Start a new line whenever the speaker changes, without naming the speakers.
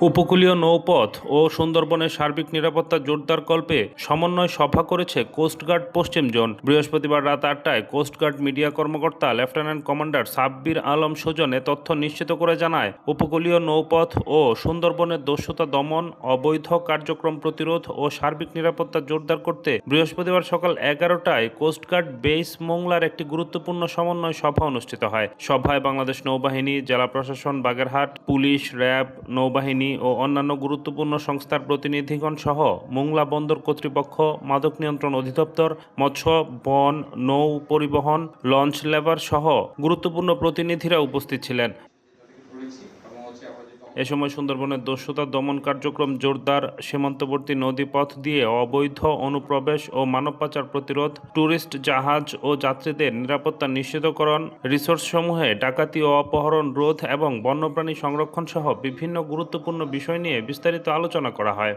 উপকূলীয় নৌপথ ও সুন্দরবনের সার্বিক নিরাপত্তা জোরদারকল্পে সমন্বয় সভা করেছে কোস্টগার্ড পশ্চিম জোন। বৃহস্পতিবার রাত ৮টায় কোস্টগার্ড মিডিয়া কর্মকর্তা লেফটেন্যান্ট কমান্ডার সাব্বির আলম সুজন এ তথ্য নিশ্চিত করে জানায়, উপকূলীয় নৌপথ ও সুন্দরবনের দস্যুতা দমন, অবৈধ কার্যক্রম প্রতিরোধ ও সার্বিক নিরাপত্তা জোরদার করতে বৃহস্পতিবার সকাল ১১টায় কোস্টগার্ড বেস মোংলার একটি গুরুত্বপূর্ণ সমন্বয় সভা অনুষ্ঠিত হয়। সভায় বাংলাদেশ নৌবাহিনী, জেলা প্রশাসন বাগেরহাট, পুলিশ, র্যাব, নৌবাহিনী ও অন্যান্য গুরুত্বপূর্ণ সংস্থার প্রতিনিধিগণ সহ মোংলা বন্দর কর্তৃপক্ষ, মাদক নিয়ন্ত্রণ অধিদপ্তর, মৎস্য, বন, নৌ পরিবহন, লঞ্চ লেবার সহ গুরুত্বপূর্ণ প্রতিনিধিরা উপস্থিত ছিলেন। এ সময় সুন্দরবনের দস্যুতা দমন কার্যক্রম জোরদার, সীমান্তবর্তী নদীপথ দিয়ে অবৈধ অনুপ্রবেশ ও মানব পাচার প্রতিরোধ, ট্যুরিস্ট জাহাজ ও যাত্রীদের নিরাপত্তা নিশ্চিতকরণ, রিসোর্সসমূহে ডাকাতি ও অপহরণ রোধ এবং বন্যপ্রাণী সংরক্ষণ সহ বিভিন্ন গুরুত্বপূর্ণ বিষয় নিয়ে বিস্তারিত আলোচনা করা হয়।